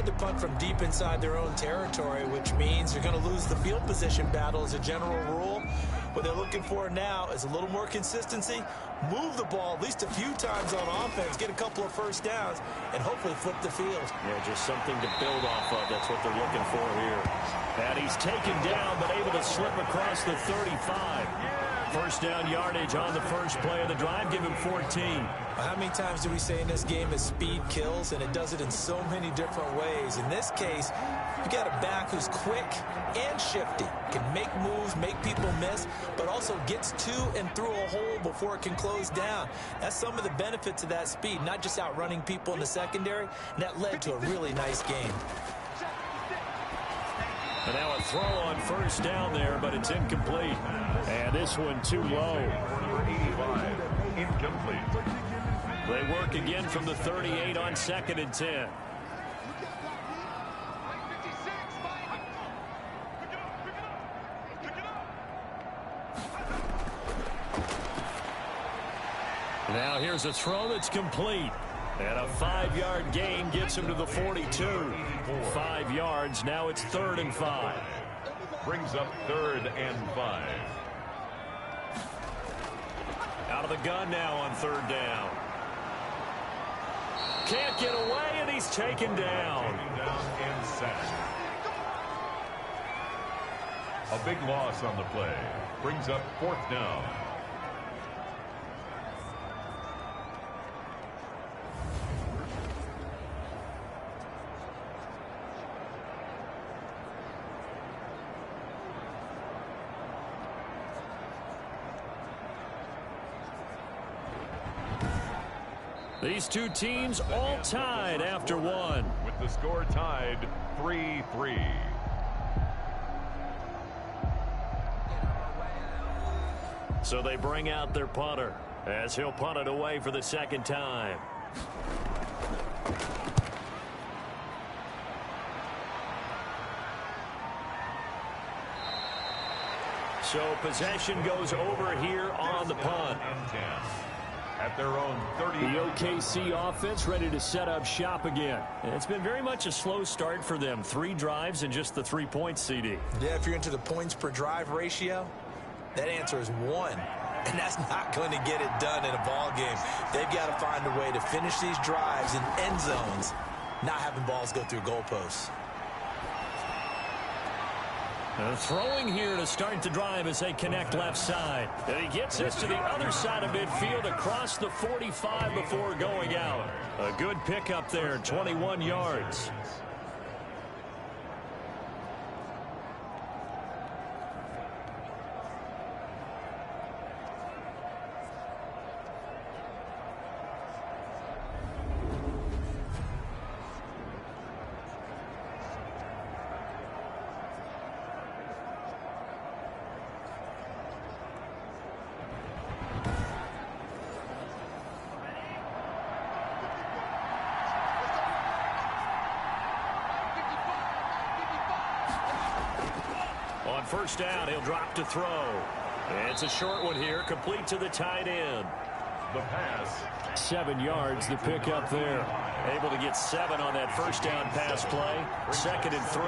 decide to punt from deep inside their own territory, which means you're going to lose the field position battle as a general rule. What they're looking for now is a little more consistency, move the ball at least a few times on offense, get a couple of first downs, and hopefully flip the field. Yeah, just something to build off of. That's what they're looking for here. And he's taken down, but able to slip across the 35. First down yardage on the first play of the drive. Give him 14. How many times do we say in this game is speed kills, and it does it in so many different ways. In this case, you got a back who's quick and shifty, can make moves, make people miss, but also gets to and through a hole before it can close down. That's some of the benefits of that speed, not just outrunning people in the secondary, and that led to a really nice game. And now a throw on first down there, but it's incomplete. And this one too low. Number 85, incomplete. They work again from the 38 on 2nd and 10. Now here's a throw that's complete. And a 5-yard gain gets him to the 42. 5 yards. Now it's 3rd and 5. Brings up 3rd and 5. Out of the gun now on 3rd down. Can't get away, and he's taken down. Taken down and sacked. A big loss on the play. Brings up 4th down. These two teams all tied after one. With the score tied 3-3. So they bring out their punter as he'll punt it away for the 2nd time. So possession goes over here on the punt. At their own 30. The OKC offense ready to set up shop again. And it's been very much a slow start for them. 3 drives and just the 3 points, CD. Yeah, if you're into the points per drive ratio, that answer is 1. And that's not going to get it done in a ball game. They've got to find a way to finish these drives in end zones, not having balls go through goalposts. Throwing here to start the drive as they connect left side. And he gets this to the other side of midfield across the 45 before going out. A good pickup there, 21 yards. On first down, he'll drop to throw. It's a short one here, complete to the tight end. The pass. 7 yards, the pickup there. Able to get 7 on that first down pass play. 2nd and 3.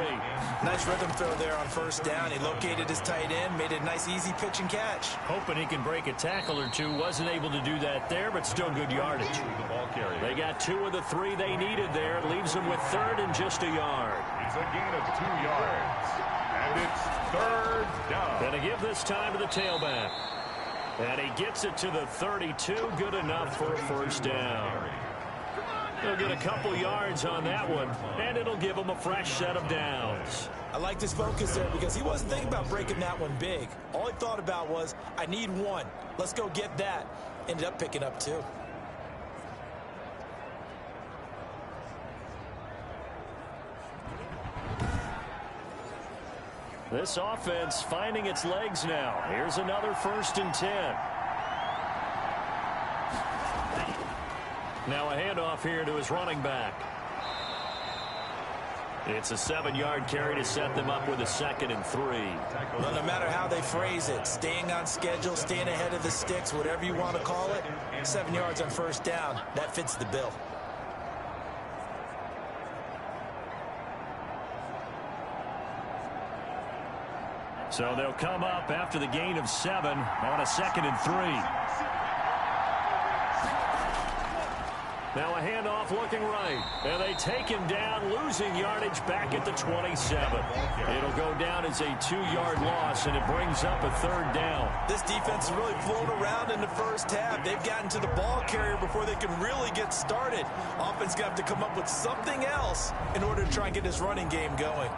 Nice rhythm throw there on first down. He located his tight end, made it a nice easy pitch and catch. Hoping he can break a tackle or two. Wasn't able to do that there, but still good yardage. The ball carrier. They got 2 of the 3 they needed there. Leaves them with 3rd and just a yard. It's a gain of 2 yards. And it's 3rd down. Gonna give this time to the tailback. And he gets it to the 32. Good enough for a first down. He'll get a couple yards on that one, and it'll give him a fresh set of downs. I like this focus there because he wasn't thinking about breaking that one big. All he thought about was, I need 1. Let's go get that. Ended up picking up 2. This offense finding its legs now. Here's another 1st and 10. Now a handoff here to his running back. It's a 7-yard carry to set them up with a 2nd and 3. Well, no matter how they phrase it, staying on schedule, staying ahead of the sticks, whatever you want to call it, 7 yards on first down, that fits the bill. So they'll come up after the gain of 7 on a 2nd and 3. Now a handoff looking right. And they take him down, losing yardage back at the 27. It'll go down as a 2-yard loss, and it brings up a 3rd down. This defense is really flown around in the first half. They've gotten to the ball carrier before they can really get started. Offense going to have to come up with something else in order to try and get this running game going.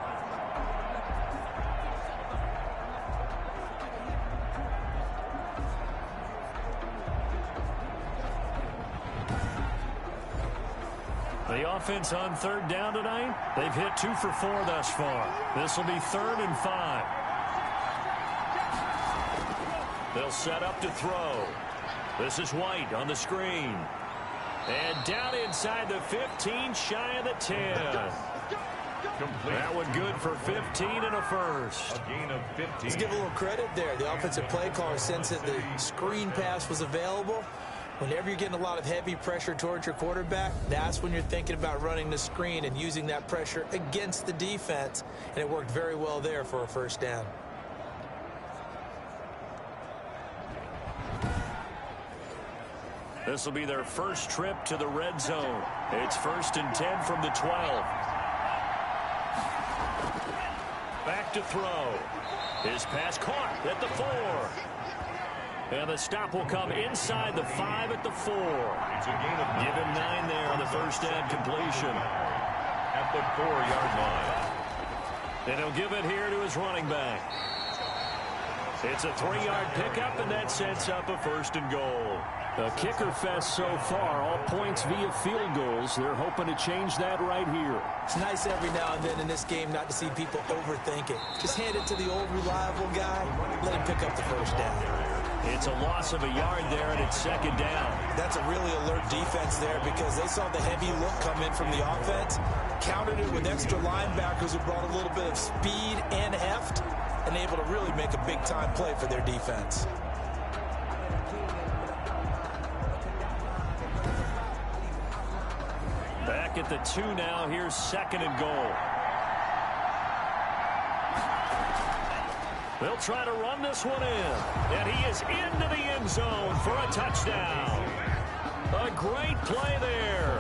The offense on 3rd down tonight, they've hit 2 for 4 thus far. This will be 3rd and 5. They'll set up to throw. This is White on the screen. And down inside the 15, shy of the 10. Complete. That one good for 15 and a first. A gain of 15. Let's give a little credit there. The offensive play caller sensed that the screen pass was available. Whenever you're getting a lot of heavy pressure towards your quarterback, that's when you're thinking about running the screen and using that pressure against the defense. And it worked very well there for a 1st down. This will be their first trip to the red zone. It's 1st and 10 from the 12. Back to throw. His pass caught at the 4. And the stop will come inside the 5 at the 4. It's a gain of 9. Give him 9 there on the first down completion. At the 4-yard line. And he'll give it here to his running back. It's a 3-yard pickup, and that sets up a 1st and goal. A kicker fest so far, all points via field goals. They're hoping to change that right here. It's nice every now and then in this game not to see people overthink it. Just hand it to the old reliable guy, let him pick up the 1st down. It's a loss of a yard there, and it's 2nd down. That's a really alert defense there because they saw the heavy look come in from the offense, countered it with extra linebackers who brought a little bit of speed and heft, and able to really make a big-time play for their defense. Back at the 2 now. Here's 2nd and goal. They'll try to run this one in. And he is into the end zone for a touchdown. A great play there.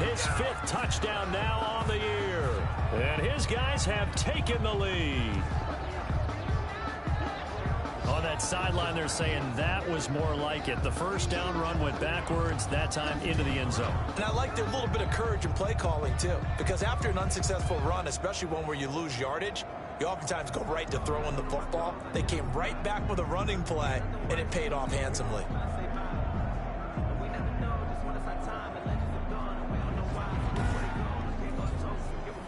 His 5th touchdown now on the year. And his guys have taken the lead. On that sideline, they're saying that was more like it. The 1st down run went backwards, that time into the end zone. And I like their little bit of courage in play calling, too. Because after an unsuccessful run, especially one where you lose yardage, you oftentimes go right to throwing the football. They came right back with a running play, and it paid off handsomely.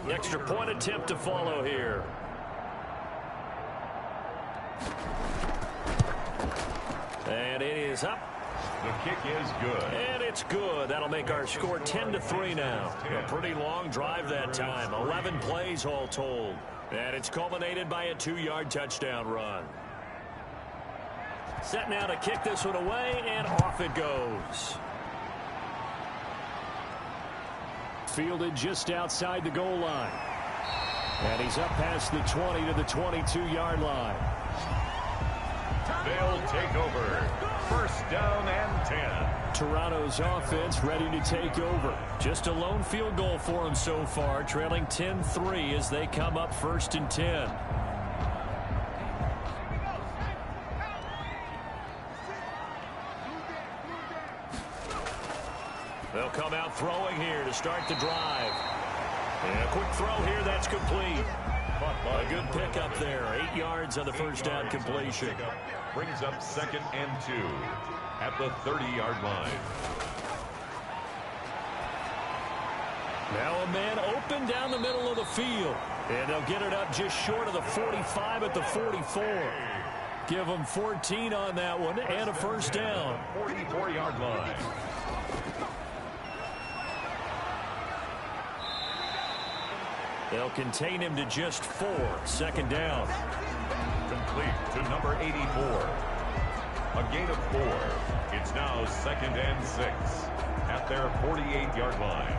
The extra point attempt to follow here. And it is up. The kick is good. And it's good. That'll make our score 10-3 now. A pretty long drive that time. 11 plays all told. And it's culminated by a 2-yard touchdown run. Set now to kick this one away, and off it goes. Fielded just outside the goal line. And he's up past the 20 to the 22-yard line. They'll take over. 1st down and 10. Toronto's offense ready to take over. Just a lone field goal for them so far, trailing 10-3 as they come up 1st and 10. They'll come out throwing here to start the drive. And a quick throw here, that's complete. A good pickup there. 8 yards on the 1st down completion. Brings up 2nd and 2 at the 30-yard line. Now a man open down the middle of the field. And they'll get it up just short of the 45 at the 44. Give them 14 on that one and a 1st down. 44-yard line. They'll contain him to just 4. 2nd down. Complete to number 84. A gain of 4. It's now 2nd and 6 at their 48-yard line.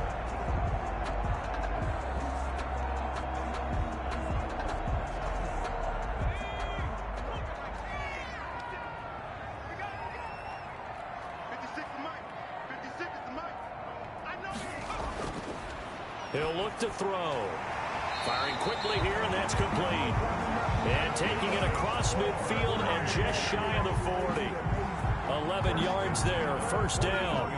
He'll look to throw. Firing quickly here, and that's complete. And taking it across midfield and just shy of the 40. 11 yards there, first down.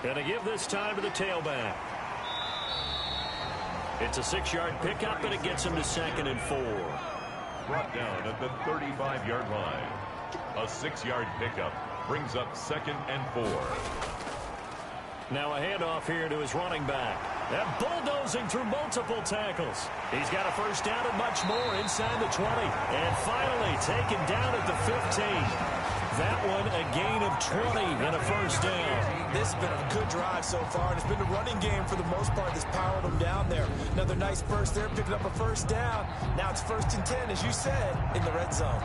Gonna give this time to the tailback. It's a 6-yard pickup, and it gets him to 2nd and 4. Brought down at the 35-yard line. A 6-yard pickup brings up 2nd and 4. Now a handoff here to his running back. And bulldozing through multiple tackles. He's got a first down and much more inside the 20. And finally taken down at the 15. That one a gain of 20 and a first down. This has been a good drive so far, and it's been a running game for the most part that's powered them down there. Another nice burst there, picking up a first down. Now it's 1st and 10, as you said, in the red zone.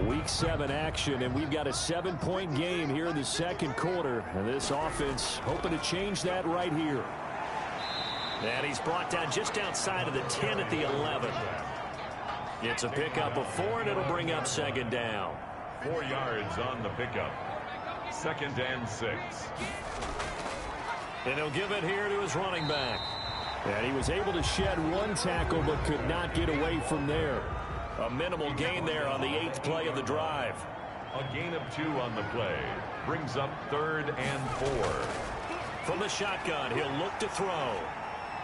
Week 7 action, and we've got a 7-point game here in the second quarter. And this offense hoping to change that right here. And he's brought down just outside of the 10 at the 11. It's a pickup of 4, and it'll bring up 2nd down. 4 yards on the pickup. 2nd and 6. And he'll give it here to his running back. And he was able to shed 1 tackle, but could not get away from there. A minimal gain there on the 8th play of the drive. A gain of 2 on the play. Brings up 3rd and 4. From the shotgun, he'll look to throw.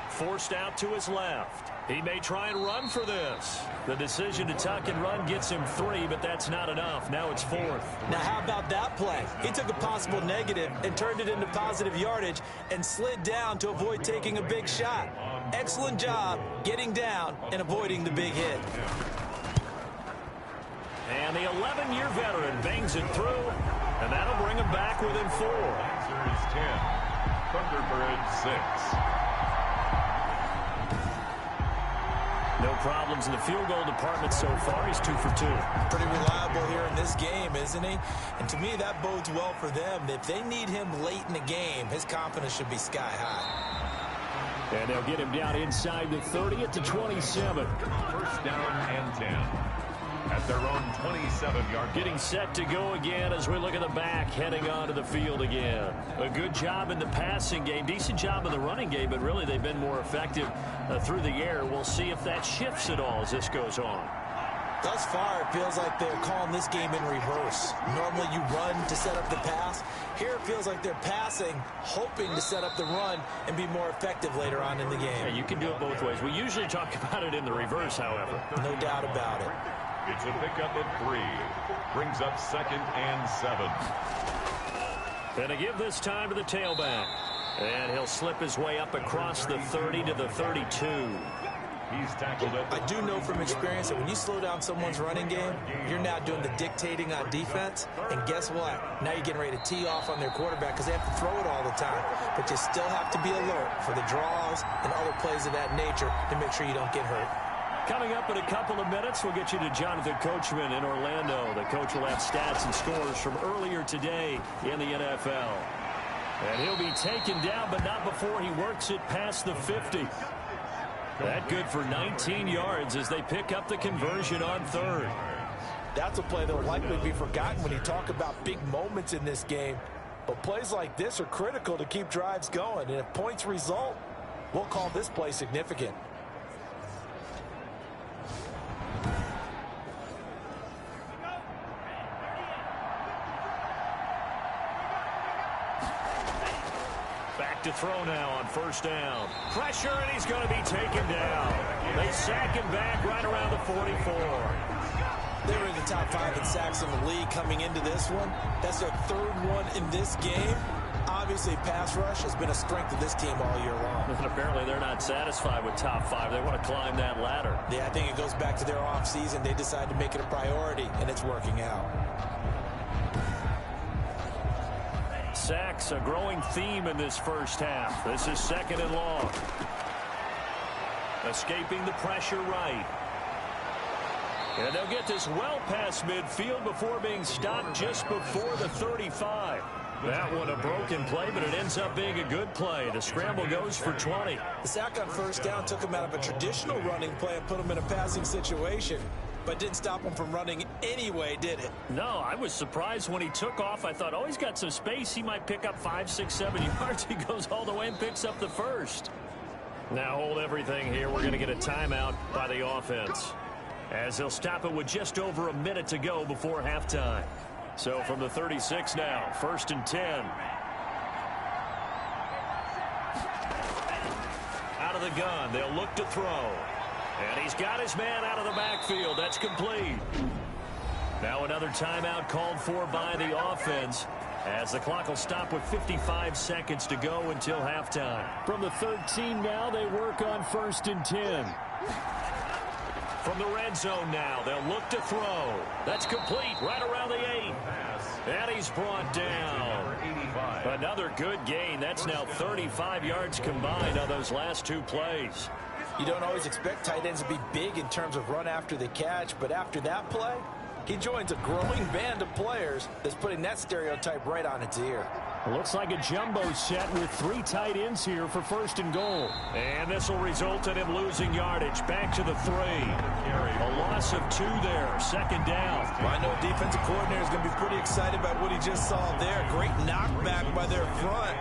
Forced out to his left. He may try and run for this. The decision to tuck and run gets him 3, but that's not enough. Now it's 4th. Now how about that play? He took a possible negative and turned it into positive yardage and slid down to avoid taking a big shot. Excellent job getting down and avoiding the big hit. And the 11-year veteran bangs it through, and that'll bring him back within 4. Answer is 10. Thunderbirds 6. No problems in the field goal department so far. He's 2 for 2. Pretty reliable here in this game, isn't he? And to me, that bodes well for them. If they need him late in the game, his confidence should be sky high. And they'll get him down inside the 30 at the 27. First down and 10. At their own 27-yard. Getting set to go again as we look at the back, heading onto the field again. A good job in the passing game, decent job in the running game, but really they've been more effective through the air. We'll see if that shifts at all as this goes on. Thus far, it feels like they're calling this game in reverse. Normally you run to set up the pass. Here it feels like they're passing, hoping to set up the run and be more effective later on in the game. Yeah, you can do it both ways. We usually talk about it in the reverse, however. No doubt about it. It's a pickup of 3. Brings up 2nd and 7. Gonna give this time to the tailback. And he'll slip his way up across the 30 to the 32. He's tackled it. I do know from experience that when you slow down someone's running game, you're now doing the dictating on defense. And guess what? Now you're getting ready to tee off on their quarterback because they have to throw it all the time. But you still have to be alert for the draws and other plays of that nature to make sure you don't get hurt. Coming up in a couple of minutes, we'll get you to Jonathan Coachman in Orlando. The coach will have stats and scores from earlier today in the NFL. And he'll be taken down, but not before he works it past the 50. That good for 19 yards as they pick up the conversion on 3rd. That's a play that will likely be forgotten when you talk about big moments in this game. But plays like this are critical to keep drives going. And if points result, we'll call this play significant. To throw now on first down. Pressure, and he's going to be taken down. They sack him back right around the 44. They were in the top 5 in sacks in the league coming into this one. That's their 3rd one in this game. Obviously, pass rush has been a strength of this team all year long. And apparently they're not satisfied with top 5. They want to climb that ladder. Yeah, I think it goes back to their offseason. They decided to make it a priority, and it's working out. Sacks, a growing theme in this first half. This is 2nd and long. Escaping the pressure right. And they'll get this well past midfield before being stopped just before the 35. That one a broken play, but it ends up being a good play. The scramble goes for 20. The sack on first down took him out of a traditional running play and put him in a passing situation, but didn't stop him from running anyway, did it? No, I was surprised when he took off. I thought, oh, he's got some space. He might pick up 5, 6, 7 yards. He goes all the way and picks up the first. Now hold everything here. We're going to get a timeout by the offense, as they'll stop it with just over a minute to go before halftime. So from the 36 now, 1st and 10. Out of the gun, they'll look to throw. And he's got his man out of the backfield. That's complete. Now another timeout called for by the offense, as the clock will stop with 55 seconds to go until halftime. From the 13 now, they work on 1st and 10. From the red zone now, they'll look to throw. That's complete right around the 8. And he's brought down. Another good gain. That's now 35 yards combined on those last 2 plays. You don't always expect tight ends to be big in terms of run after the catch, but after that play, he joins a growing band of players that's putting that stereotype right on its ear. Looks like a jumbo set with 3 tight ends here for 1st and goal. And this will result in him losing yardage. Back to the 3. A loss of 2 there. 2nd down. Well, I know defensive coordinator is going to be pretty excited about what he just saw there. Great knockback by their front.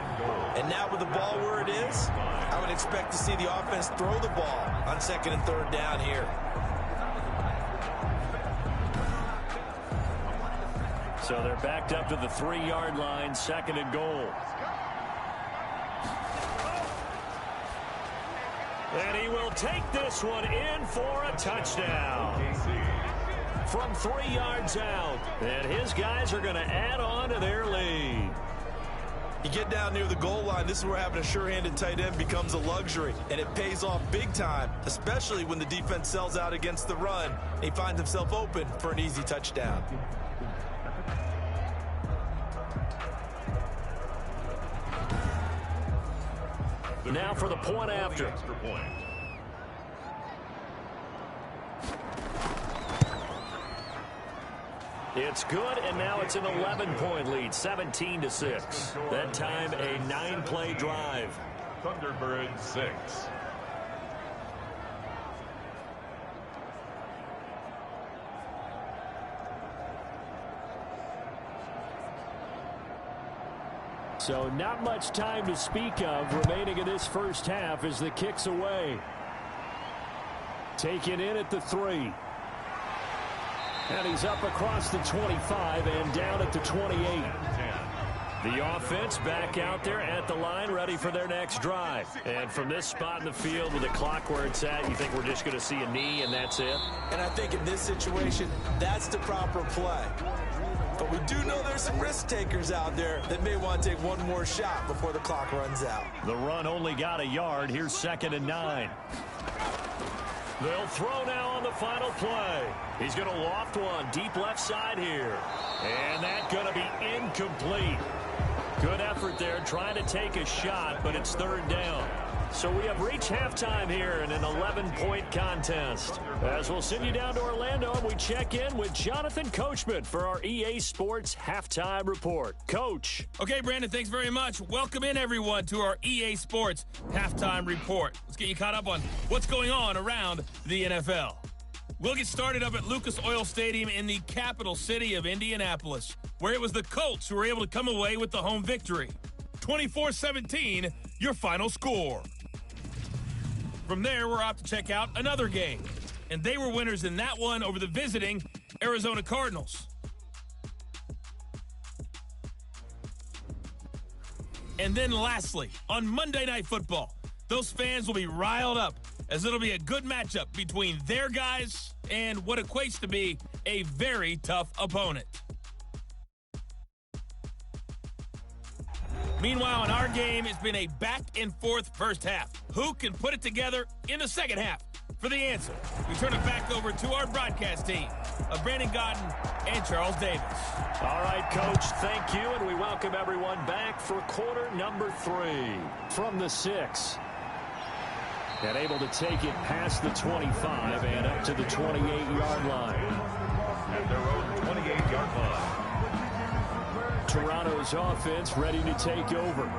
And now with the ball where it is, I would expect to see the offense throw the ball on 2nd and 3rd down here. So they're backed up to the 3-yard line, 2nd and goal. And he will take this one in for a touchdown. From 3 yards out. And his guys are going to add on to their lead. You get down near the goal line, this is where having a sure-handed tight end becomes a luxury, and it pays off big time, especially when the defense sells out against the run. He finds himself open for an easy touchdown. Now for the point after. It's good, and now it's an 11-point lead, 17-6. That time a 9-play drive. Thunderbirds 6. So not much time to speak of remaining in this first half as the kick's away. Taken in at the 3. And he's up across the 25 and down at the 28. The offense back out there at the line, ready for their next drive. And from this spot in the field with the clock where it's at, you think we're just going to see a knee and that's it? And I think in this situation, that's the proper play. But we do know there's some risk takers out there that may want to take one more shot before the clock runs out. The run only got a yard. Here's 2nd and 9. They'll throw now on the final play. He's going to loft one deep left side here. And that's going to be incomplete. Good effort there trying to take a shot, but it's 3rd down. So we have reached halftime here in an 11-point contest. As we'll send you down to Orlando, and we check in with Jonathan Coachman for our EA Sports Halftime Report. Coach. Okay, Brandon, thanks very much. Welcome in, everyone, to our EA Sports Halftime Report. Let's get you caught up on what's going on around the NFL. We'll get started up at Lucas Oil Stadium in the capital city of Indianapolis, where it was the Colts who were able to come away with the home victory. 24-17, your final score. From there, we're off to check out another game, and they were winners in that one over the visiting Arizona Cardinals. And then lastly, on Monday Night Football, those fans will be riled up as it'll be a good matchup between their guys and what equates to be a very tough opponent. Meanwhile, in our game, it's been a back-and-forth first half. Who can put it together in the second half? For the answer, we turn it back over to our broadcast team of Brandon Godden and Charles Davis. All right, Coach, thank you, and we welcome everyone back for quarter number 3 from the 6. And able to take it past the 25 and up to the 28-yard line. At their own 28-yard line. Toronto's offense ready to take over.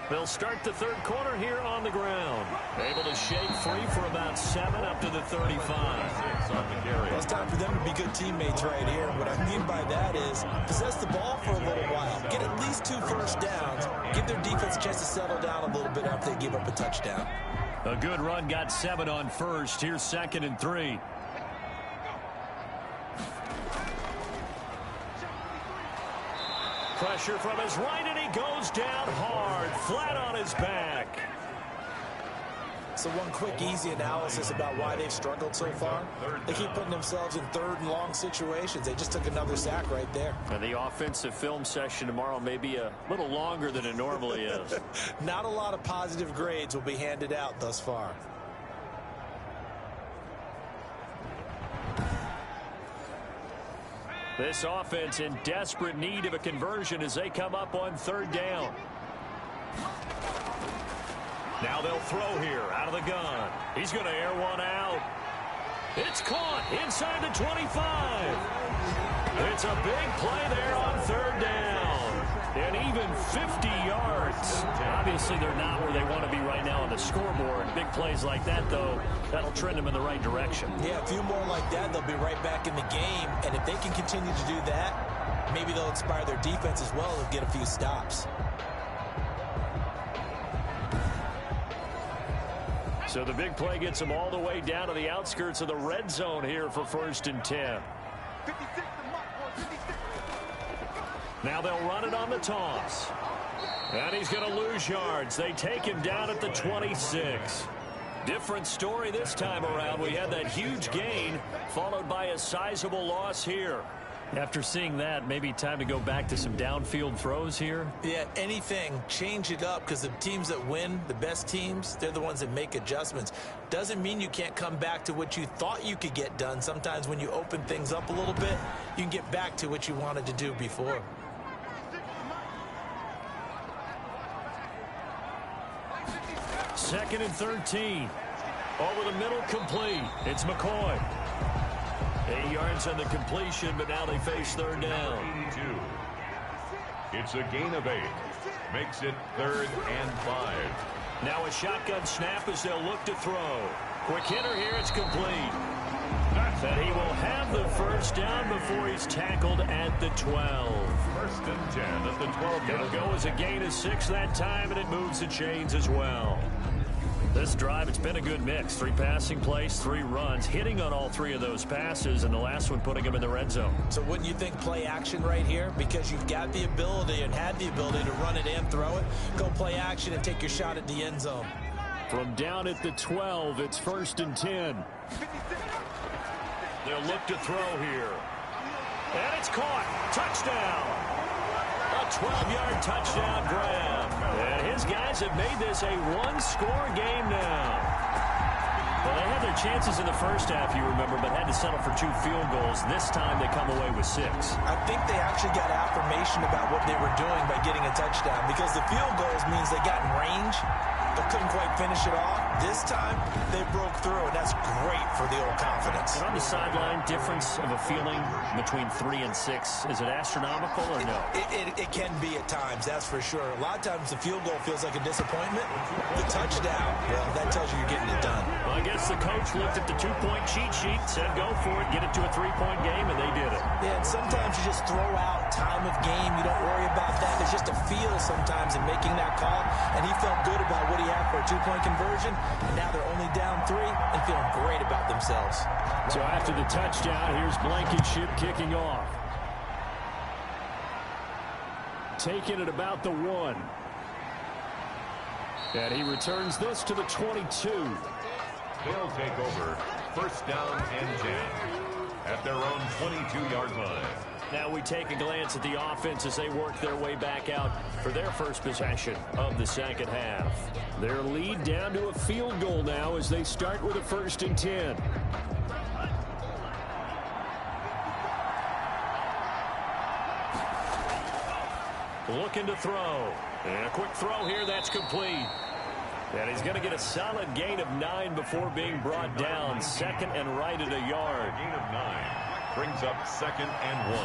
They'll start the third quarter here on the ground. Able to shake free for about 7 up to the 35. Well, it's time for them to be good teammates right here. What I mean by that is possess the ball for a little while. Get at least 2 first downs. Give their defense a chance to settle down a little bit after they give up a touchdown. A good run got 7 on first. Here's 2nd and 3. Pressure from his right, and he goes down hard, flat on his back. So one quick, easy analysis about why they've struggled so far. They keep putting themselves in 3rd and long situations. They just took another sack right there. And the offensive film session tomorrow may be a little longer than it normally is. Not a lot of positive grades will be handed out thus far. This offense in desperate need of a conversion as they come up on 3rd down. Now they'll throw here out of the gun. He's going to air one out. It's caught inside the 25. It's a big play there on 3rd down. And even 50 yards. Obviously, they're not where they want to be right now on the scoreboard. Big plays like that, though, that'll trend them in the right direction. Yeah, a few more like that, they'll be right back in the game. And if they can continue to do that, maybe they'll inspire their defense as well and get a few stops. So the big play gets them all the way down to the outskirts of the red zone here for 1st and 10. Now they'll run it on the toss. And he's going to lose yards. They take him down at the 26. Different story this time around. We had that huge gain followed by a sizable loss here. After seeing that, maybe time to go back to some downfield throws here. Yeah, anything. Change it up, because the teams that win, the best teams, they're the ones that make adjustments. Doesn't mean you can't come back to what you thought you could get done. Sometimes when you open things up a little bit, you can get back to what you wanted to do before. Second and 13. Over the middle, complete. It's McCoy. 8 yards on the completion, but now they face 3rd down. 82. It's a gain of 8. Makes it 3rd and 5. Now a shotgun snap as they'll look to throw. Quick hitter here, it's complete. And he will have the 1st down before he's tackled at the 12. 1st and 10 at the 12. It'll go as a gain of 6 that time, and it moves the chains as well. This drive, it's been a good mix. 3 passing plays, 3 runs, hitting on all 3 of those passes, and the last one putting him in the red zone. So wouldn't you think play action right here? Because you've got the ability and had the ability to run it and throw it. Go play action and take your shot at the end zone. From down at the 12, it's 1st and 10. They'll look to throw here. And it's caught. Touchdown. A 12-yard touchdown grab. And his guys have made this a 1-score game now. Well, they had their chances in the first half, you remember, but had to settle for 2 field goals. This time they come away with 6. I think they actually got affirmation about what they were doing by getting a touchdown, because the field goals means they got in range but couldn't quite finish it off. This time, they broke through, and that's great for the old confidence. And on the sideline, difference of a feeling between 3 and 6, is it astronomical or no? It can be at times, that's for sure. A lot of times the field goal feels like a disappointment. The touchdown, well, that tells you you're getting it done. Well, I guess the coach looked at the 2-point cheat sheet, said go for it, get it to a 3-point game, and they did it. Yeah, and sometimes you just throw out time of game. You don't worry about that. There's just a feel sometimes in making that call, and he felt good about what he had for a 2-point conversion, and now they're only down 3 and feeling great about themselves. So after the touchdown, here's Blankenship kicking off. Taking it about the 1. And he returns this to the 22. They'll take over 1st down and 10 at their own 22-yard line. Now we take a glance at the offense as they work their way back out for their first possession of the second half. Their lead down to a field goal now as they start with a 1st and 10. Looking to throw. And a quick throw here, that's complete. And he's going to get a solid gain of 9 before being brought down. 2nd and right at a yard. Gain of 9 brings up 2nd and 1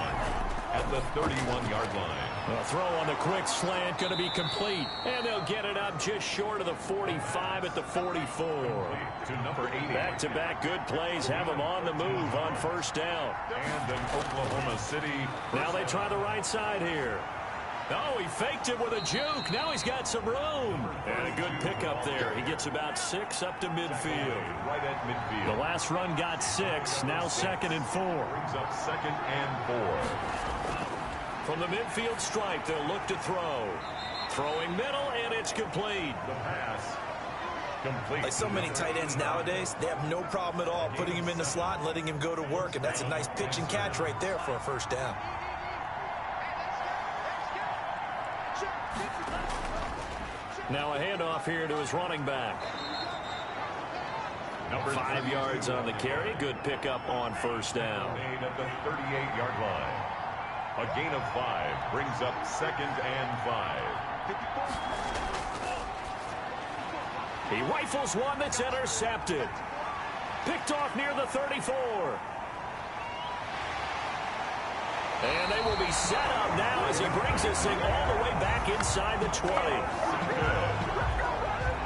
at the 31-yard line. A throw on the quick slant going to be complete. And they'll get it up just short of the 45 at the 44. To number 80. Back-to-back good plays have them on the move on 1st down. And an Oklahoma City. Now they try the right side here. Oh, he faked it with a juke. Now he's got some room. And a good pickup there. He gets about 6 up to midfield. Right at midfield. The last run got 6. Now 2nd and 4. Brings up 2nd and 4. From the midfield stripe, they'll look to throw. Throwing middle, and it's complete. The pass. Complete. Like so many tight ends nowadays, they have no problem at all putting him in the slot and letting him go to work. And that's a nice pitch and catch right there for a 1st down. Now a handoff here to his running back. 5 yards on the carry. Good pickup on 1st down. Made at the 38-yard line. A gain of 5 brings up 2nd and 5. He rifles one that's intercepted. Picked off near the 34. And they will be set up now as he brings this thing all the way back inside the 20.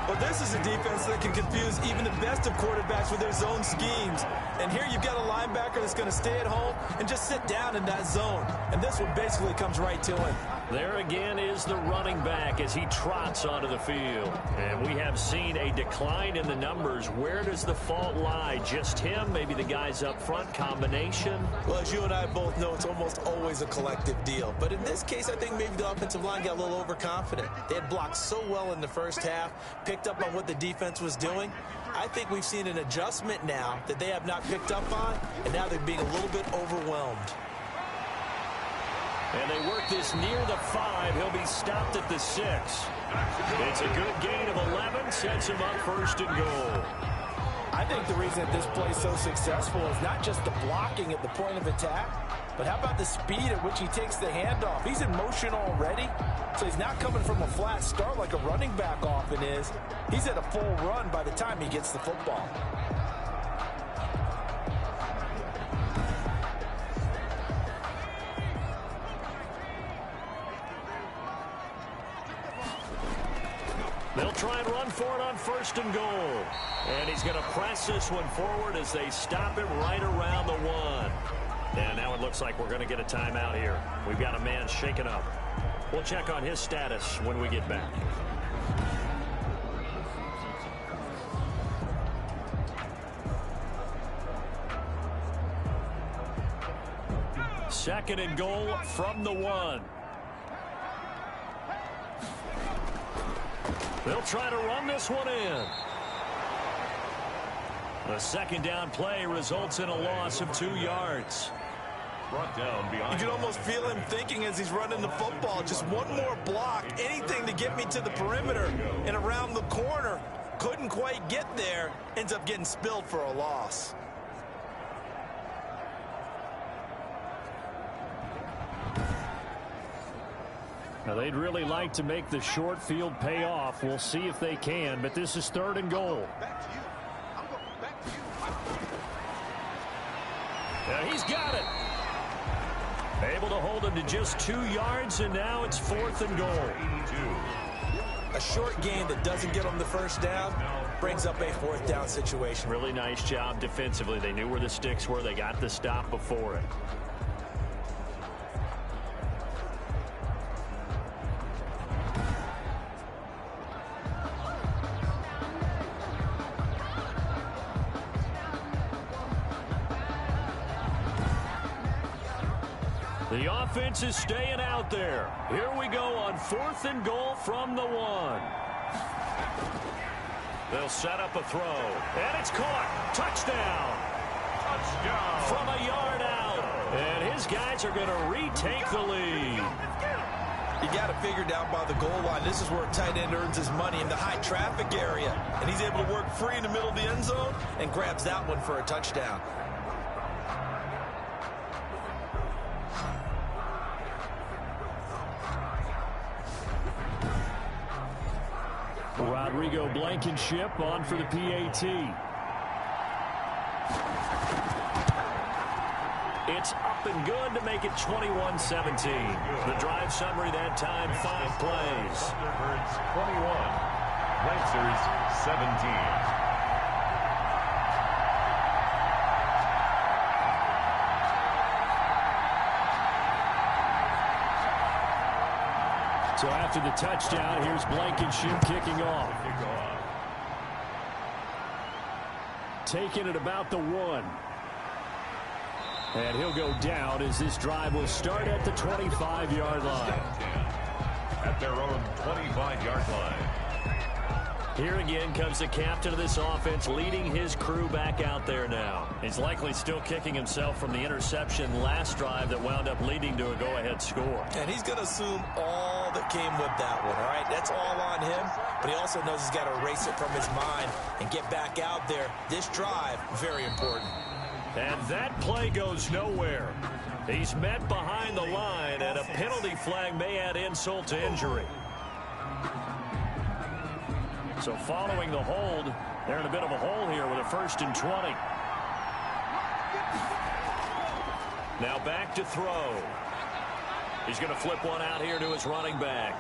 Well, this is a defense that can confuse even the best of quarterbacks with their zone schemes. And here you've got a linebacker that's going to stay at home and just sit down in that zone. And this one basically comes right to him. There again is the running back as he trots onto the field. And we have seen a decline in the numbers. Where does the fault lie? Just him? Maybe the guys up front? Combination? Well, as you and I both know, it's almost always a collective deal. But in this case, I think maybe the offensive line got a little overconfident. They had blocked so well in the 1st half, picked up on what the defense was doing. I think we've seen an adjustment now that they have not picked up on, and now they're being a little bit overwhelmed. And they work this near the 5. He'll be stopped at the 6. It's a good gain of 11. Sets him up 1st and goal. I think the reason that this play is so successful is not just the blocking at the point of attack, but how about the speed at which he takes the handoff? He's in motion already, so he's not coming from a flat start like a running back often is. He's at a full run by the time he gets the football. They'll try and run for it on 1st and goal. And he's going to press this one forward as they stop him right around the 1. And now it looks like we're going to get a timeout here. We've got a man shaken up. We'll check on his status when we get back. Second and goal from the 1. They'll try to run this one in. The 2nd down play results in a loss of 2 yards. Brought down behind. You can almost feel him thinking as he's running the football. Just one more block, anything to get me to the perimeter and around the corner. Couldn't quite get there. Ends up getting spilled for a loss. Now they'd really like to make the short field pay off. We'll see if they can, but this is 3rd and goal. Now he's got it. Able to hold him to just 2 yards, and now it's 4th and goal. A short gain that doesn't get them the 1st down brings up a 4th down situation. Really nice job defensively. They knew where the sticks were. They got the stop before it. The offense is staying out there. Here we go on 4th and goal from the 1. They'll set up a throw. And it's caught. Touchdown. Touchdown. From a yard out. And his guys are going to retake the lead. You got to figure down by the goal line. This is where a tight end earns his money, in the high traffic area. And he's able to work free in the middle of the end zone and grabs that one for a touchdown. Rodrigo Blankenship on for the PAT. It's up and good to make it 21-17. The drive summary that time, 5 plays. Thunderbirds 21, Lancers 17. So after the touchdown, here's Blankenship kicking off. Taking it about the 1. And he'll go down as this drive will start at the 25-yard line. At their own 25-yard line. Here again comes the captain of this offense, leading his crew back out there now. He's likely still kicking himself from the interception last drive that wound up leading to a go-ahead score. And he's going to assume all that came with that one, all right? That's all on him, but he also knows he's got to erase it from his mind and get back out there. This drive, very important. And that play goes nowhere. He's met behind the line, and a penalty flag may add insult to injury. So following the hold, they're in a bit of a hole here with a 1st and 20. Now back to throw. He's going to flip one out here to his running back.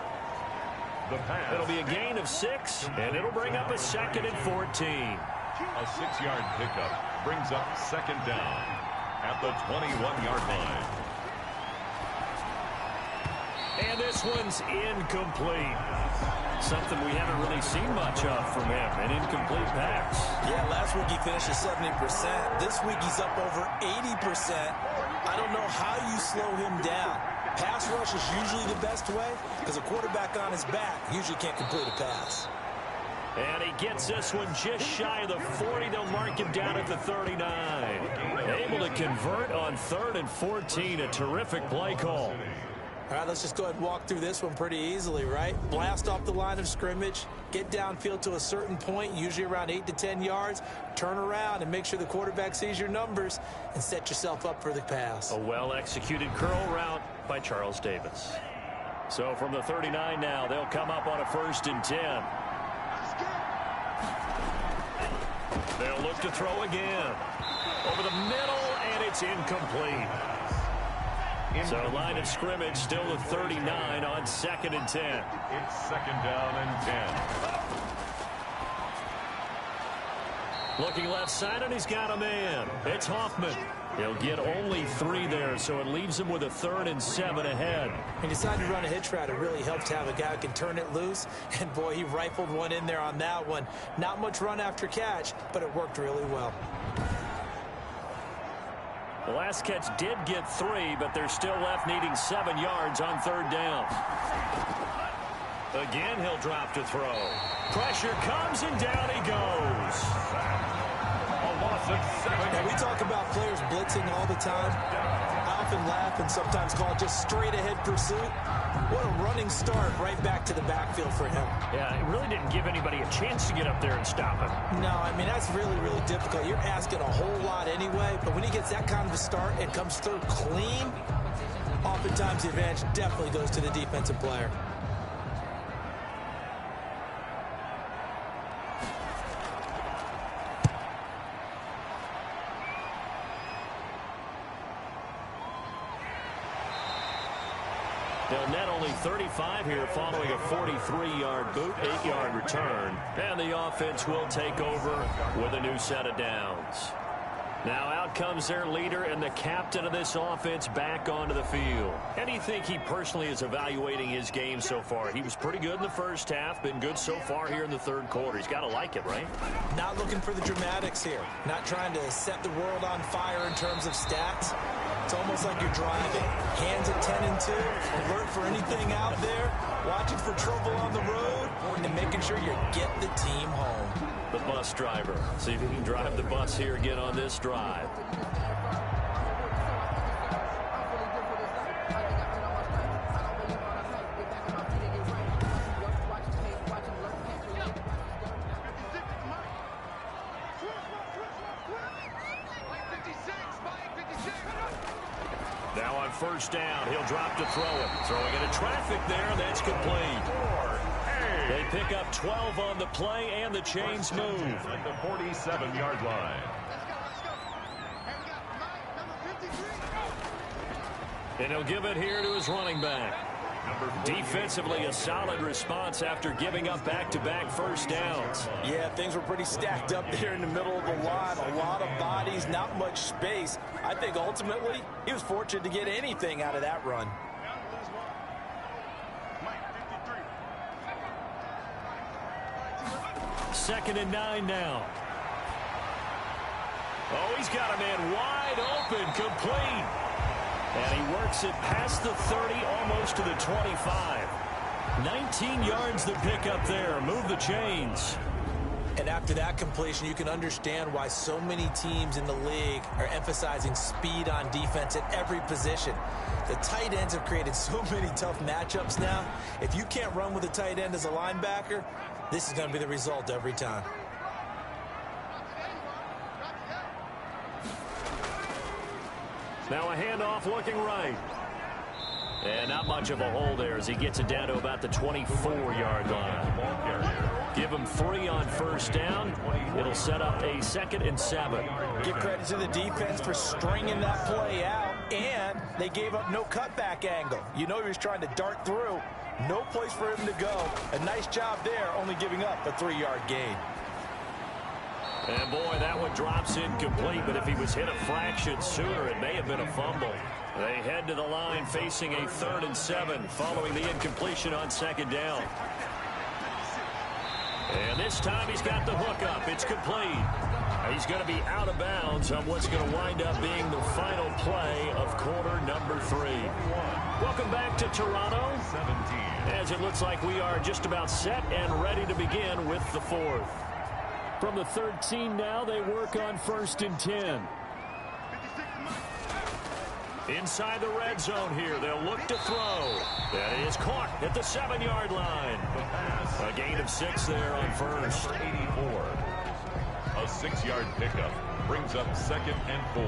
It'll be a gain of 6, and it'll bring up a 2nd and 14. A 6-yard pickup brings up 2nd down at the 21-yard line. And this one's incomplete. Something we haven't really seen much of from him, an incomplete pass. Yeah, last week he finished at 70%. This week he's up over 80%. I don't know how you slow him down. Pass rush is usually the best way because a quarterback on his back usually can't complete a pass. And he gets this one just shy of the 40. They'll mark him down at the 39. Able to convert on 3rd and 14. A terrific play call. All right, let's just go ahead and walk through this one pretty easily, right? Blast off the line of scrimmage, get downfield to a certain point, usually around 8 to 10 yards, turn around and make sure the quarterback sees your numbers and set yourself up for the pass. A well-executed curl route by Charles Davis. So from the 39 now, they'll come up on a 1st and 10. They'll look to throw again. Over the middle, and it's incomplete. So line of scrimmage still at 39 on 2nd and 10. It's 2nd down and 10. Looking left side, and he's got a man. It's Hoffman. He'll get only 3 there, so it leaves him with a 3rd and 7 ahead. He decided to run a hitch route. It really helped to have a guy who can turn it loose. And, boy, he rifled one in there on that one. Not much run after catch, but it worked really well. The last catch did get 3, but they're still left needing 7 yards on 3rd down. Again, he'll drop to throw. Pressure comes, and down he goes. A loss of 7. Now, we talk about players blitzing all the time. I often laugh and sometimes call it just straight-ahead pursuit. What a running start right back to the backfield for him. Yeah, it really didn't give anybody a chance to get up there and stop him. No, I mean, that's really, really difficult. You're asking a whole lot anyway, but when he gets that kind of a start and comes through clean, oftentimes the advantage definitely goes to the defensive player. They'll net only 35 here following a 43-yard boot, 8-yard return. And the offense will take over with a new set of downs. Now out comes their leader and the captain of this offense back onto the field. How do you think he personally is evaluating his game so far? He was pretty good in the first half, been good so far here in the 3rd quarter. He's got to like it, right? Not looking for the dramatics here. Not trying to set the world on fire in terms of stats. It's almost like you're driving. Hands at 10 and 2, alert for anything out there, watching for trouble on the road, and making sure you get the team home. The bus driver. See if he can drive the bus here again on this drive. first down. He'll drop to throw it. Throwing into traffic there. That's complete. They pick up 12 on the play, and the chains move. At the 47-yard line. And he'll give it here to his running back. Defensively, a solid response after giving up back-to-back first downs. Yeah, things were pretty stacked up there in the middle of the line. A lot of bodies, not much space. I think ultimately he was fortunate to get anything out of that run. Second and 9 now. Oh, he's got a man wide open, complete. And he works it past the 30, almost to the 25. 19 yards to pick up there. Move the chains. And after that completion, you can understand why so many teams in the league are emphasizing speed on defense at every position. The tight ends have created so many tough matchups now. If you can't run with a tight end as a linebacker, this is going to be the result every time. Now a handoff looking right. And not much of a hole there as he gets it down to about the 24-yard line. Give him 3 on first down. It'll set up a 2nd and 7. Give credit to the defense for stringing that play out, and they gave up no cutback angle. You know he was trying to dart through. No place for him to go. A nice job there, only giving up a 3-yard gain. And boy, that one drops incomplete, but if he was hit a fraction sooner, it may have been a fumble. They head to the line facing a 3rd and 7 following the incompletion on 2nd down. And this time he's got the hook up. It's complete. He's going to be out of bounds on what's going to wind up being the final play of quarter number 3. Welcome back to Toronto, as it looks like we are just about set and ready to begin with the 4th. From the 13 now, they work on 1st and 10. Inside the red zone here, they'll look to throw. That is caught at the 7-yard line. A gain of 6 there on first. 84. A 6-yard pickup brings up 2nd and 4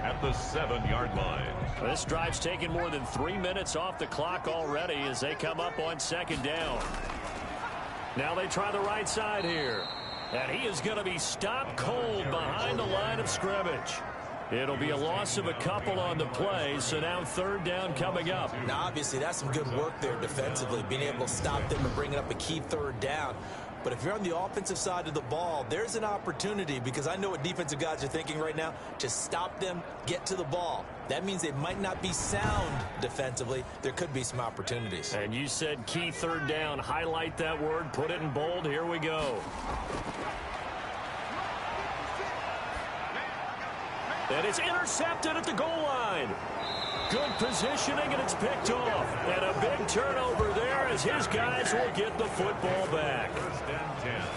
at the 7-yard line. This drive's taken more than 3 minutes off the clock already as they come up on 2nd down. Now they try the right side here. And he is going to be stopped cold behind the line of scrimmage. It'll be a loss of a couple on the play, so now 3rd down coming up. Now, obviously, that's some good work there defensively, being able to stop them and bringing up a key 3rd down. But if you're on the offensive side of the ball, there's an opportunity, because I know what defensive guys are thinking right now. Just stop them, get to the ball. That means they might not be sound defensively. There could be some opportunities. And you said key 3rd down. Highlight that word. Put it in bold. Here we go. And it's intercepted at the goal line. Good positioning, and it's picked off. And a big turnover there as his guys will get the football back.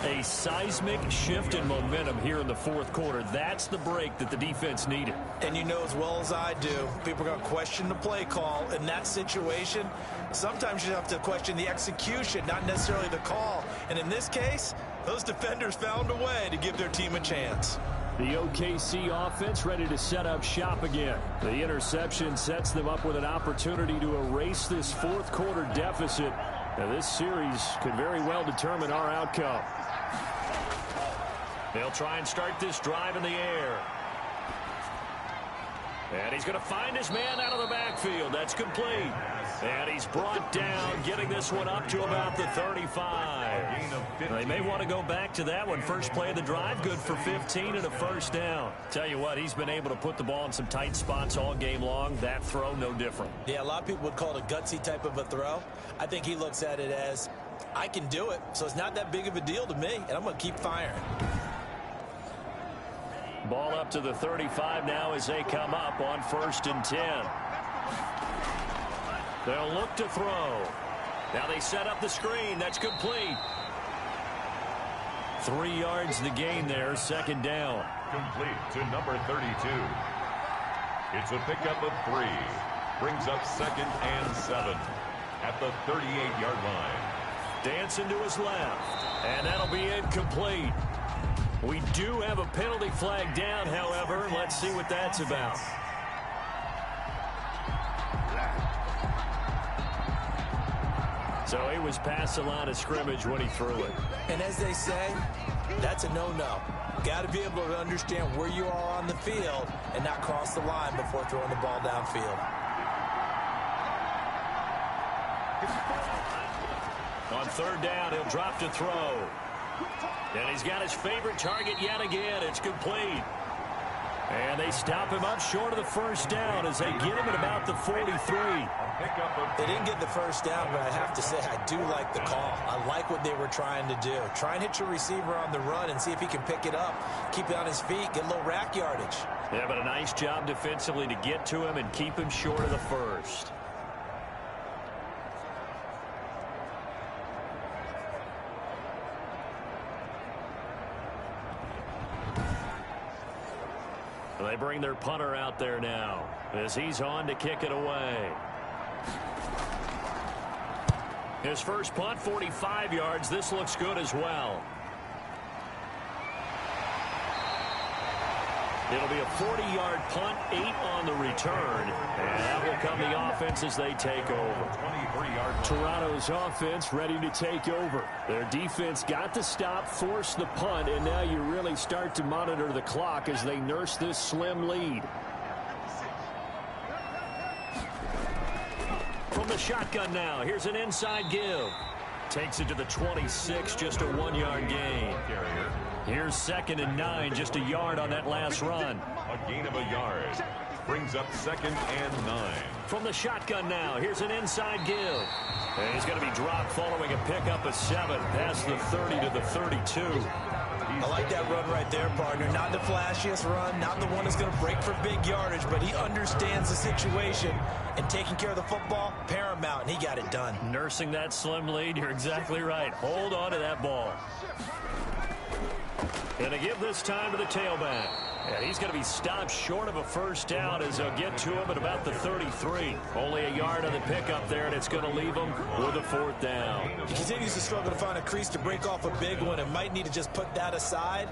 A seismic shift in momentum here in the 4th quarter. That's the break that the defense needed. And you know as well as I do, people are going to question the play call in that situation. Sometimes you have to question the execution, not necessarily the call. And in this case, those defenders found a way to give their team a chance. The OKC offense ready to set up shop again. The interception sets them up with an opportunity to erase this 4th quarter deficit. Now this series could very well determine our outcome. They'll try and start this drive in the air. And he's going to find his man out of the backfield. That's complete. And he's brought down, getting this one up to about the 35. They may want to go back to that one. First play of the drive, good for 15 and a 1st down. Tell you what, he's been able to put the ball in some tight spots all game long. That throw, no different. Yeah, a lot of people would call it a gutsy type of a throw. I think he looks at it as, I can do it, so it's not that big of a deal to me, and I'm going to keep firing. Ball up to the 35 now as they come up on 1st and 10. They'll look to throw. Now they set up the screen. That's complete. 3 yards the gain there. 2nd down. Complete to number 32. It's a pickup of 3. Brings up 2nd and 7 at the 38-yard line. Dancing to his left. And that'll be incomplete. We do have a penalty flag down, however. Let's see what that's about. So he was past the line of scrimmage when he threw it. And as they say, that's a no-no. Got to be able to understand where you are on the field and not cross the line before throwing the ball downfield. On third down, he'll drop to throw. And he's got his favorite target yet again. It's complete. And they stop him up short of the first down as they get him at about the 43. They didn't get the first down, but I have to say I do like the call. I like what they were trying to do. Try and hit your receiver on the run and see if he can pick it up, keep it on his feet, get a little rack yardage. Yeah, but a nice job defensively to get to him and keep him short of the first. They bring their punter out there now as he's on to kick it away. His first punt, 45 yards. This looks good as well. It'll be a 40-yard punt, 8 on the return. And that will come the offense as they take over. Toronto's offense ready to take over. Their defense got the stop, forced the punt, and now you really start to monitor the clock as they nurse this slim lead. From the shotgun now, here's an inside give. Takes it to the 26, just a 1-yard gain. Here's 2nd and 9, just a yard on that last run. A gain of a yard. Brings up 2nd and 9. From the shotgun now, here's an inside give. And he's going to be dropped following a pickup of 7, past the 30 to the 32. I like that run right there, partner. Not the flashiest run, not the one that's going to break for big yardage, but he understands the situation, and taking care of the football, paramount, and he got it done. Nursing that slim lead, you're exactly right. Hold on to that ball. And to give this time to the tailback. And he's going to be stopped short of a first down as they'll get to him at about the 33. Only a yard on the pickup there, and it's going to leave him with a 4th down. He continues to struggle to find a crease to break off a big one and might need to just put that aside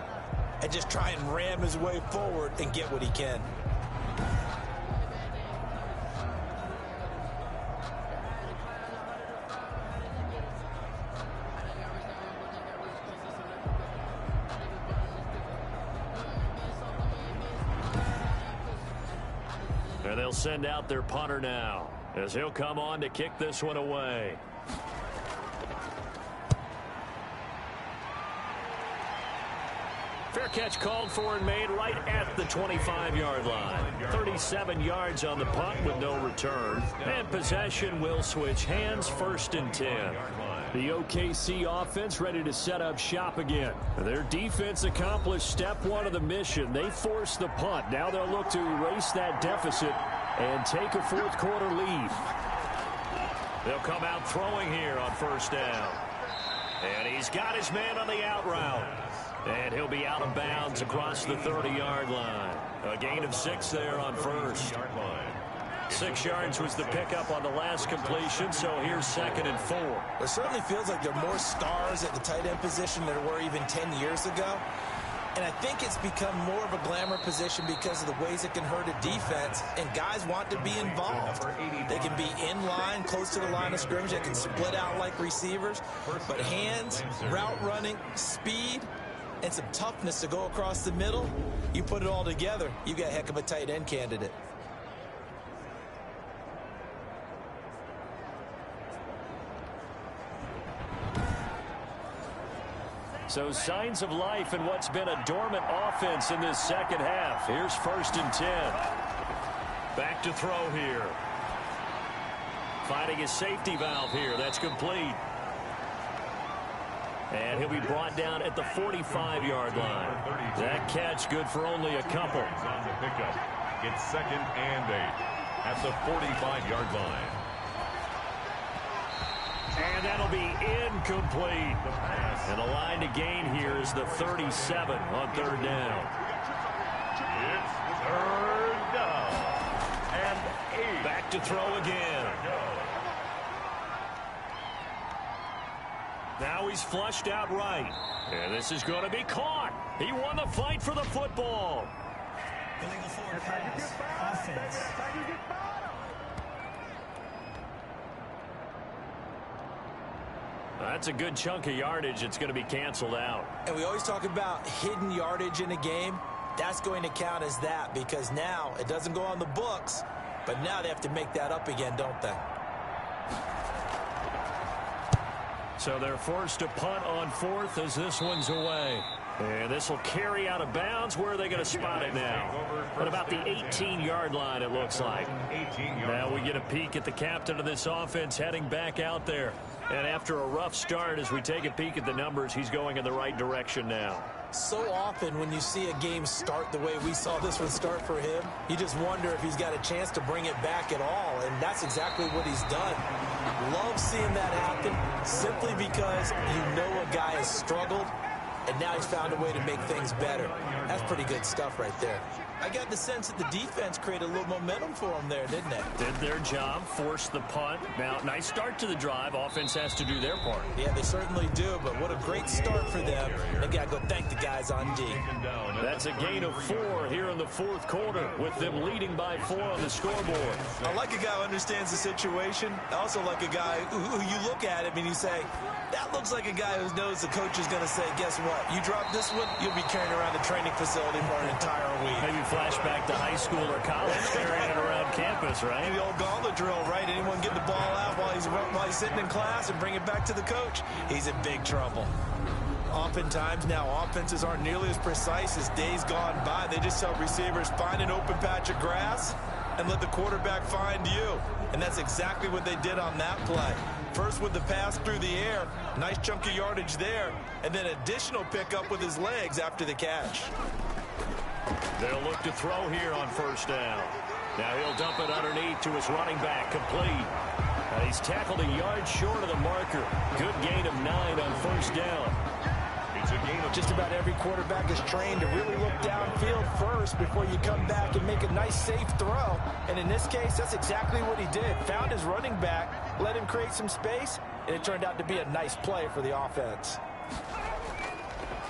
and just try and ram his way forward and get what he can. And they'll send out their punter now as he'll come on to kick this one away. Fair catch called for and made right at the 25-yard line. 37 yards on the punt with no return. And possession will switch hands, 1st and 10. The OKC offense ready to set up shop again. Their defense accomplished step 1 of the mission. They forced the punt. Now they'll look to erase that deficit and take a 4th quarter lead. They'll come out throwing here on 1st down. And he's got his man on the out route. And he'll be out of bounds across the 30-yard line. A gain of 6 there on 1st. 6 yards was the pickup on the last completion, so here's 2nd and 4. It certainly feels like there are more stars at the tight end position than there were even 10 years ago. And I think it's become more of a glamour position because of the ways it can hurt a defense, and guys want to be involved. They can be in line, close to the line of scrimmage. They can split out like receivers. But hands, route running, speed, and some toughness to go across the middle, you put it all together, you got a heck of a tight end candidate. So signs of life in what's been a dormant offense in this second half. Here's 1st and 10. Back to throw here. Finding his safety valve here. That's complete. And he'll be brought down at the 45-yard line. That catch good for only a couple. On the pickup. It's 2nd and 8 at the 45-yard line. And that'll be incomplete. And the line to gain here is the 37 on 3rd down. It's 3rd down and 8. Back to throw again. Now he's flushed out right. And this is going to be caught. He won the fight for the football. Illegal forward pass. Offense. That's a good chunk of yardage. It's going to be canceled out. And we always talk about hidden yardage in a game. That's going to count as that because now it doesn't go on the books, but now they have to make that up again, don't they? So they're forced to punt on fourth as this one's away. And this will carry out of bounds. Where are they going to spot it now? At about the 18-yard line, it looks like. Now we get a peek at the captain of this offense heading back out there. And after a rough start, as we take a peek at the numbers, he's going in the right direction now. So often when you see a game start the way we saw this one start for him, you just wonder if he's got a chance to bring it back at all, and that's exactly what he's done. Love seeing that happen simply because you know a guy has struggled, and now he's found a way to make things better. That's pretty good stuff right there. I got the sense that the defense created a little momentum for him there, didn't it? Did their job, forced the punt. Now, nice start to the drive. Offense has to do their part. Yeah, they certainly do, but what a great start for them. They got to go thank the guys on D. That's a gain of 4 here in the fourth quarter, with them leading by 4 on the scoreboard. I like a guy who understands the situation. I also like a guy who you look at him and you say, that looks like a guy who knows the coach is going to say, guess what? You drop this one, you'll be carrying around the training facility for an entire week. Maybe flashback to high school or college, carrying it around campus, right? The old gauntlet drill, right? Anyone get the ball out while he's sitting in class and bring it back to the coach? He's in big trouble. Oftentimes now, offenses aren't nearly as precise as days gone by. They just tell receivers, find an open patch of grass and let the quarterback find you. And that's exactly what they did on that play. First with the pass through the air, nice chunk of yardage there, and then additional pickup with his legs after the catch. They'll look to throw here on first down. Now he'll dump it underneath to his running back, complete. He's tackled a yard short of the marker. Good gain of 9 on first down. It's a gain of just about every quarterback is trained to really look downfield first before you come back and make a nice, safe throw. And in this case, that's exactly what he did. Found his running back, let him create some space, and it turned out to be a nice play for the offense.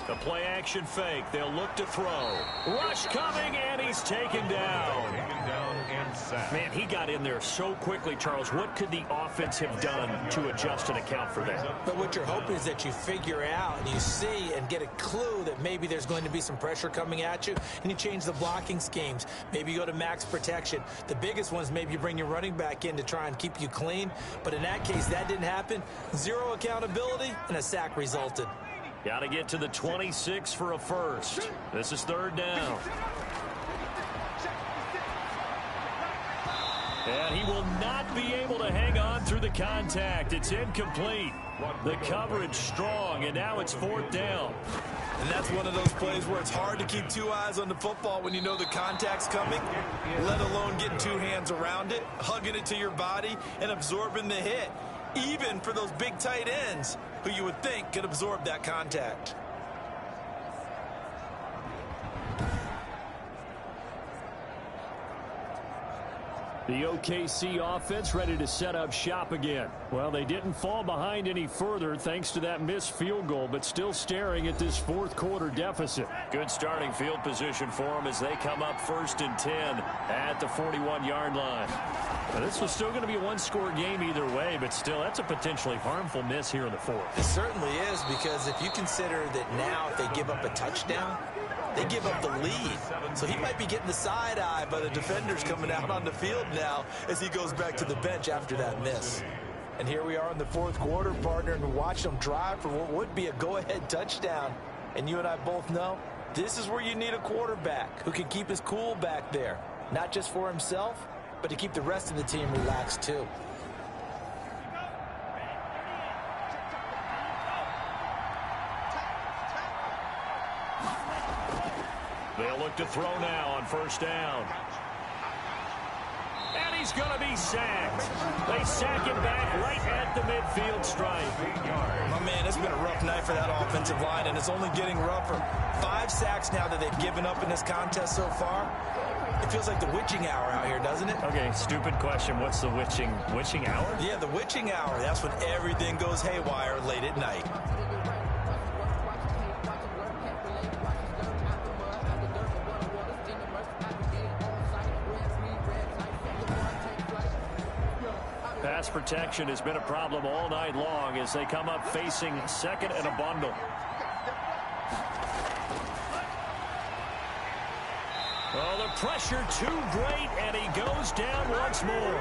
The play-action fake. They'll look to throw. Rush coming, and he's taken down. Man, he got in there so quickly, Charles. What could the offense have done to adjust and account for that? But what you're hoping is that you figure out and you see and get a clue that maybe there's going to be some pressure coming at you, and you change the blocking schemes. Maybe you go to max protection. The biggest one is maybe you bring your running back in to try and keep you clean. But in that case, that didn't happen. 0 accountability, and a sack resulted. Got to get to the 26 for a first. This is third down. And he will not be able to hang on through the contact. It's incomplete. The coverage strong, and now it's fourth down. And that's one of those plays where it's hard to keep 2 eyes on the football when you know the contact's coming, let alone getting 2 hands around it, hugging it to your body, and absorbing the hit. Even for those big tight ends who you would think could absorb that contact. The OKC offense ready to set up shop again. Well, they didn't fall behind any further thanks to that missed field goal, but still staring at this fourth quarter deficit. Good starting field position for them as they come up 1st and 10 at the 41-yard line. Now, this was still going to be a one-score game either way, but still, that's a potentially harmful miss here in the fourth. It certainly is, because if you consider that now if they give up a touchdown, they give up the lead. So he might be getting the side eye by the defenders coming out on the field now as he goes back to the bench after that miss. And here we are in the fourth quarter, partner, and watch them drive for what would be a go-ahead touchdown. And you and I both know this is where you need a quarterback who can keep his cool back there, not just for himself, but to keep the rest of the team relaxed too. They'll look to throw now on first down. And he's going to be sacked. They sack him back right at the midfield stripe. My man, it's been a rough night for that offensive line, and it's only getting rougher. 5 sacks now that they've given up in this contest so far. It feels like the witching hour out here, doesn't it? Okay, stupid question. What's the witching hour? Yeah, the witching hour. That's when everything goes haywire late at night. pass protection has been a problem all night long as they come up facing second and a bundle. Oh, the pressure too great, and he goes down once more.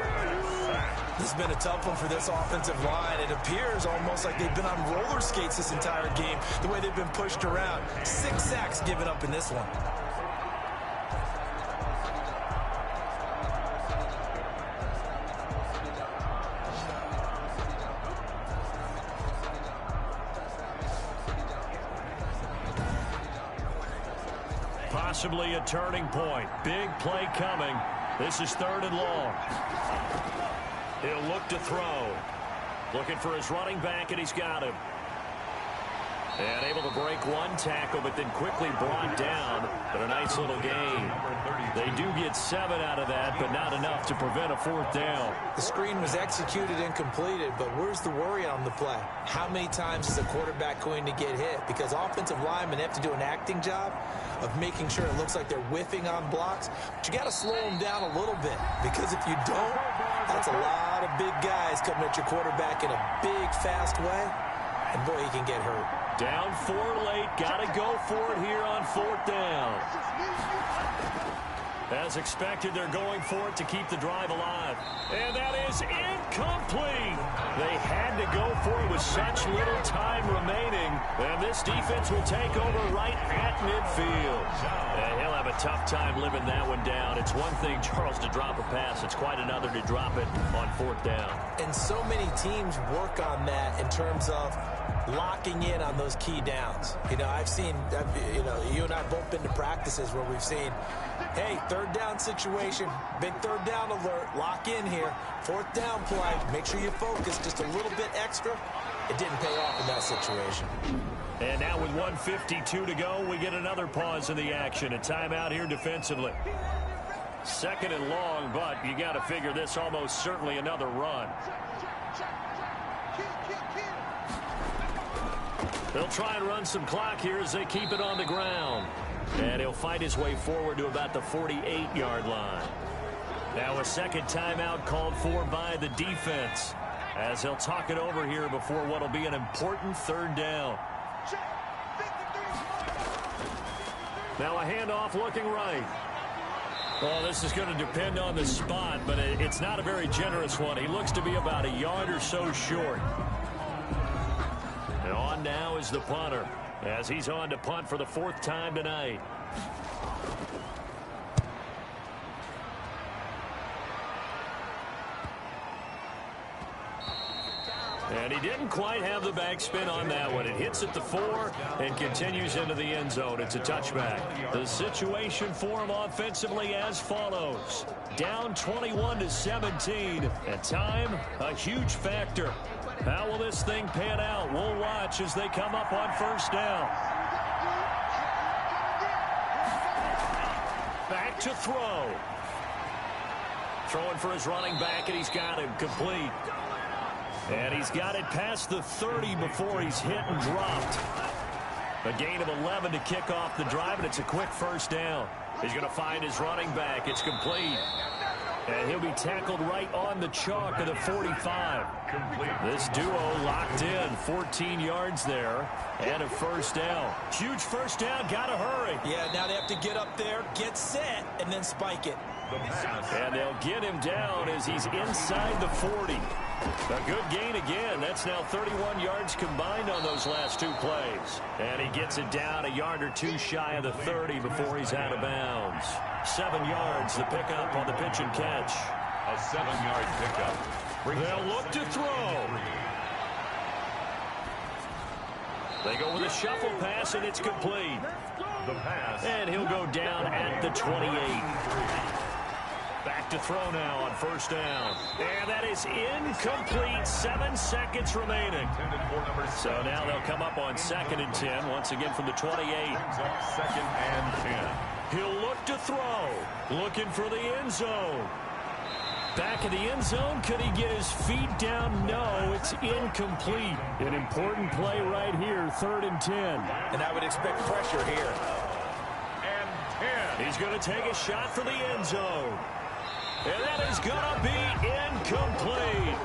This has been a tough one for this offensive line. It appears almost like they've been on roller skates this entire game, the way they've been pushed around. 6 sacks given up in this one. Possibly a turning point. Big play coming. This is 3rd and long. He'll look to throw. Looking for his running back, and he's got him. And able to break one tackle, but then quickly brought down. But a nice little gain. They do get 7 out of that, but not enough to prevent a 4th down. The screen was executed and completed, but where's the worry on the play? How many times is a quarterback going to get hit? Because offensive linemen have to do an acting job of making sure it looks like they're whiffing on blocks. But you got to slow them down a little bit, because if you don't, that's a lot of big guys coming at your quarterback in a big, fast way. And boy, he can get hurt. Down 4 late. Got to go for it here on 4th down. As expected, they're going for it to keep the drive alive. And that is incomplete. They had to go for it with such little time remaining. And this defense will take over right at midfield. And he'll have a tough time living that one down. It's one thing, Charles, to drop a pass. It's quite another to drop it on 4th down. And so many teams work on that in terms of locking in on those key downs. You know, I've seen, you and I have both been to practices where we've seen, hey, 3rd down situation, big 3rd down alert, lock in here, 4th down play, make sure you focus just a little bit extra. It didn't pay off in that situation. And now with 1:52 to go, we get another pause in the action. A timeout here defensively. 2nd and long, but you got to figure this almost certainly another run. They'll try and run some clock here as they keep it on the ground. And he'll fight his way forward to about the 48-yard line. Now a second timeout called for by the defense, as they'll talk it over here before what will be an important 3rd down. Now a handoff looking right. Well, this is going to depend on the spot, but it's not a very generous one. He looks to be about a yard or so short. And on now is the punter, as he's on to punt for the 4th time tonight. And he didn't quite have the backspin on that one. It hits at the 4 and continues into the end zone. It's a touchback. The situation for him offensively as follows. Down 21-17. And time, a huge factor. How will this thing pan out? We'll watch as they come up on 1st down. Back to throw. Throwing for his running back, and he's got him complete. And he's got it past the 30 before he's hit and dropped. A gain of 11 to kick off the drive, and it's a quick 1st down. He's going to find his running back. It's complete. And he'll be tackled right on the chalk of the 45. This duo locked in. 14 yards there and a 1st down. Huge 1st down. Got to hurry. Yeah, now they have to get up there, get set, and then spike it. And they'll get him down as he's inside the 40. A good gain again. That's now 31 yards combined on those last 2 plays. And he gets it down a yard or 2 shy of the 30 before he's out of bounds. 7 yards, the pickup on the pitch and catch. A 7-yard pickup. They'll look to throw. They go with a shuffle pass, and it's complete. The pass. And he'll go down at the 28. Back to throw now on 1st down. And that is incomplete. 7 seconds remaining. So now they'll come up on 2nd and 10. Once again from the 28. 2nd and 10. He'll look to throw. Looking for the end zone. Back in the end zone. Could he get his feet down? No, it's incomplete. An important play right here. 3rd and 10. And I would expect pressure here. And 10. He's going to take a shot for the end zone. And that is going to be incomplete.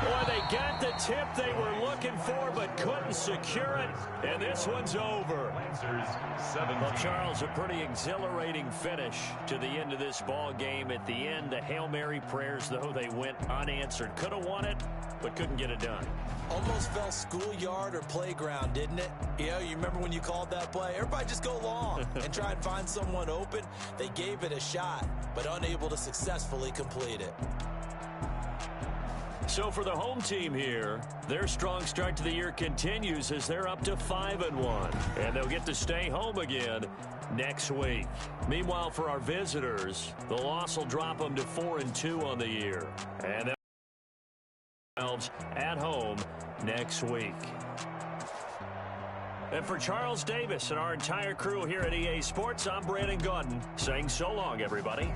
Boy, they got the tip they were looking for but couldn't secure it. And this one's over. Well, Charles, a pretty exhilarating finish to the end of this ball game. At the end, the Hail Mary prayers, though, they went unanswered. Could have won it, but couldn't get it done. Almost felt schoolyard or playground, didn't it? Yeah, you remember when you called that play? Everybody just go long and try and find someone open. They gave it a shot, but unable to successfully complete it. So for the home team here, their strong start to the year continues as they're up to 5-1. And they'll get to stay home again next week. Meanwhile, for our visitors, the loss will drop them to 4-2 on the year. And themselves at home next week. And for Charles Davis and our entire crew here at EA Sports, I'm Brandon Gaudin saying so long, everybody.